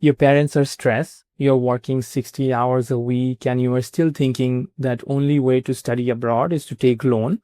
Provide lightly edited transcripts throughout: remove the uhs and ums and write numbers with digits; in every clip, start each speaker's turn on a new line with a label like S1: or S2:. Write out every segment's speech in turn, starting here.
S1: Your parents are stressed, you're working 60 hours a week, and you are still thinking that only way to study abroad is to take loan.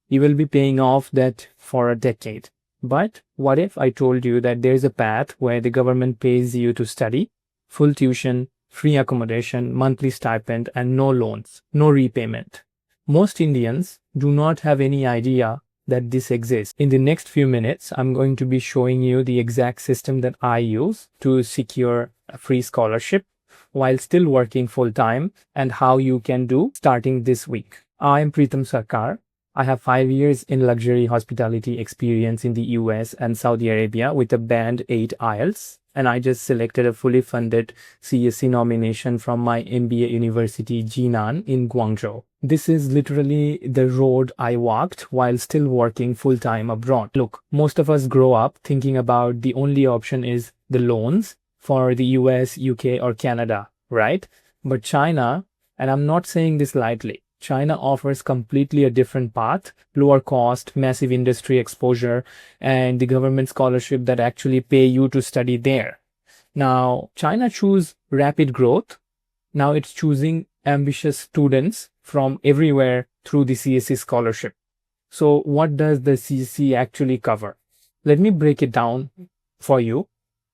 S1: You will be paying off that for a decade. But what if I told you that there's a path where the government pays you to study, full tuition, free accommodation, monthly stipend, and no loans, no repayment? Most Indians do not have any idea that this exists. In the next few minutes, I'm going to be showing you the exact system that I use to secure a free scholarship while still working full time and how you can do starting this week. I'm Pritam Sarkar. I have 5 years in luxury hospitality experience in the US and Saudi Arabia with a band 8 IELTS, and I just selected a fully funded CSC nomination from my MBA university Jinan in Guangzhou. This is literally the road I walked while still working full-time abroad. Look, most of us grow up thinking about the only option is the loans for the US, UK, or Canada, right? But China, and I'm not saying this lightly, China offers completely a different path, lower cost, massive industry exposure, and the government scholarship that actually pay you to study there. Now, China choose rapid growth. Now it's choosing ambitious students from everywhere through the CSC scholarship. So what does the CSC actually cover? Let me break it down for you.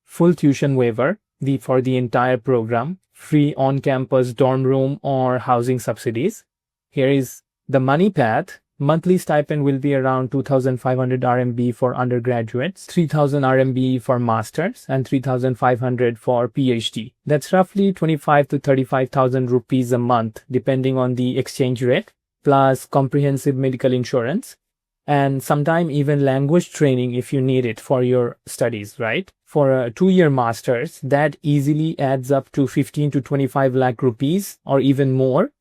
S1: Full tuition waiver for the entire program, free on-campus dorm room or housing subsidies. Here is the money path. Monthly stipend will be around 2,500 RMB for undergraduates, 3,000 RMB for masters, and 3,500 for PhD. That's roughly 25 to 35,000 rupees a month, depending on the exchange rate, plus comprehensive medical insurance, and sometime even language training if you need it for your studies, right? For a 2-year master's, that easily adds up to 15 to 25 lakh rupees or even more.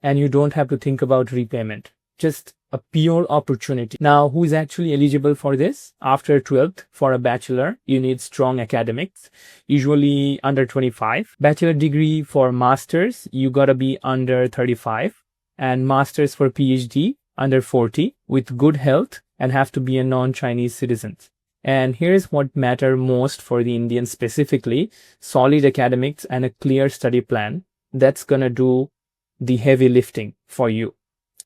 S1: And you don't have to think about repayment. Just a pure opportunity. Now, who is actually eligible for this? After 12th, for a bachelor, you need strong academics, usually under 25. Bachelor degree for masters, you gotta be under 35. And masters for PhD, under 40, with good health and have to be a non-Chinese citizen. And here's what matter most for the Indians specifically, solid academics and a clear study plan. That's gonna do the heavy lifting for you.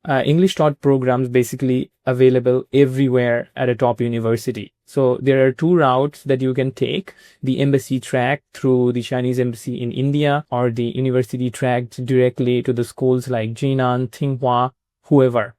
S1: English taught programs basically available everywhere at a top university. So there are 2 routes that you can take: the embassy track through the Chinese embassy in India, or the university track directly to the schools like Jinan, Tsinghua, whoever.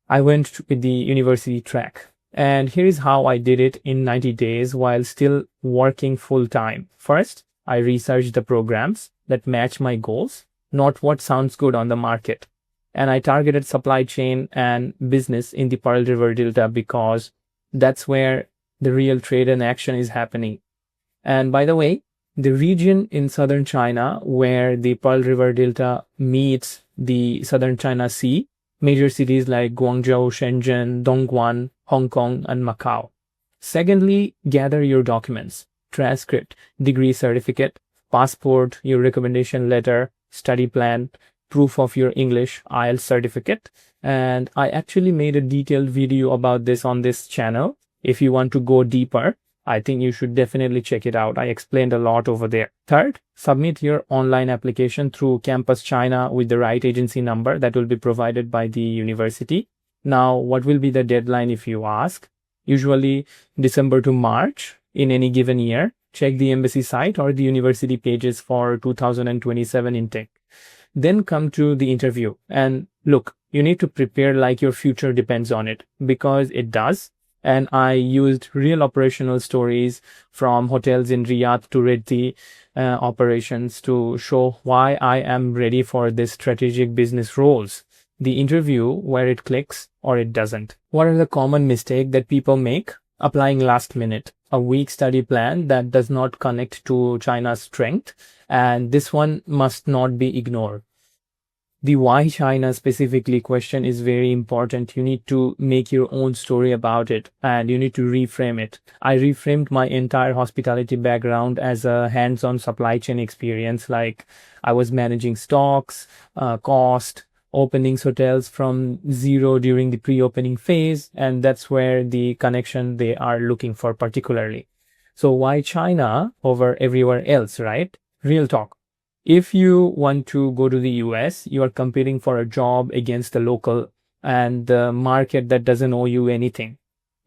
S1: I went with the university track. And here is how I did it in 90 days while still working full time. First, I researched the programs that match my goals, not what sounds good on the market. And I targeted supply chain and business in the Pearl River Delta because that's where the real trade and action is happening. And by the way, the region in southern China where the Pearl River Delta meets the southern China Sea, major cities like Guangzhou, Shenzhen, Dongguan, Hong Kong, and Macau. Secondly, gather your documents: transcript, degree certificate, passport, your recommendation letter, study plan, proof of your English IELTS certificate. And I actually made a detailed video about this on this channel. If you want to go deeper, I think you should definitely check it out. I explained a lot over there. Third, submit your online application through Campus China with the right agency number that will be provided by the university. Now, what will be the deadline if you ask? Usually December to March in any given year. Check the embassy site or the university pages for 2027 intake. Then come to the interview. And look, you need to prepare like your future depends on it, because it does. And I used real operational stories from hotels in Riyadh to Reddy operations to show why I am ready for this strategic business roles. The interview where it clicks or it doesn't. What are the common mistakes that people make? Applying last minute, a weak study plan that does not connect to China's strength, and this one must not be ignored. The why China specifically question is very important. You need to make your own story about it and you need to reframe it. I reframed my entire hospitality background as a hands-on supply chain experience. Like I was managing stocks, cost, opening hotels from zero during the pre-opening phase. And that's where the connection they are looking for particularly. So why China over everywhere else, right? Real talk. If you want to go to the US, you are competing for a job against the local and the market that doesn't owe you anything.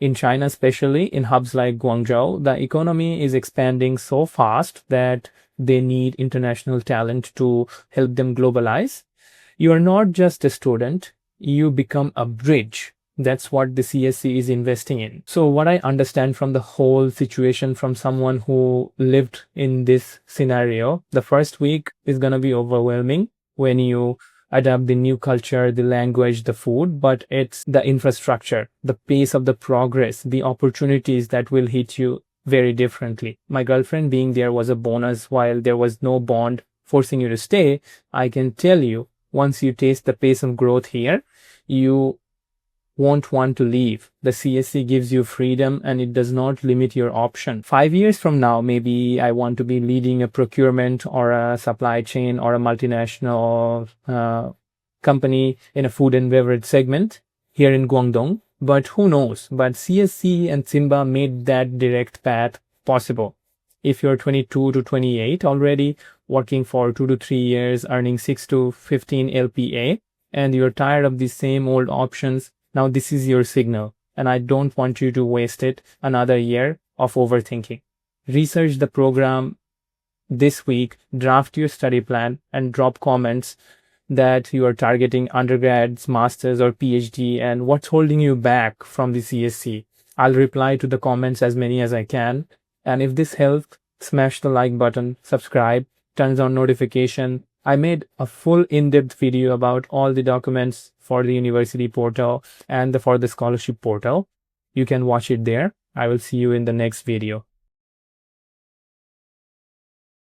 S1: In China, especially in hubs like Guangzhou, the economy is expanding so fast that they need international talent to help them globalize. You are not just a student, you become a bridge. That's what the CSC is investing in. So what I understand from the whole situation from someone who lived in this scenario, the first week is going to be overwhelming when you adapt the new culture, the language, the food, but it's the infrastructure, the pace of the progress, the opportunities that will hit you very differently. My girlfriend being there was a bonus while there was no bond forcing you to stay. I can tell you, once you taste the pace of growth here, you won't want to leave. The CSC gives you freedom and it does not limit your option. 5 years from now, maybe I want to be leading a procurement or a supply chain or a multinational company in a food and beverage segment here in Guangdong. But who knows? But CSC and Simba made that direct path possible. If you're 22 to 28 already, working for 2 to 3 years, earning 6 to 15 LPA, and you're tired of the same old options, now this is your signal, and I don't want you to waste it another year of overthinking. Research the program this week, draft your study plan, and drop comments that you are targeting undergrads, masters, or PhD, and what's holding you back from the CSC. I'll reply to the comments as many as I can. And if this helped, smash the like button, subscribe, turns on notification. I made a full in-depth video about all the documents for the university portal and for the scholarship portal. You can watch it there. I will see you in the next video.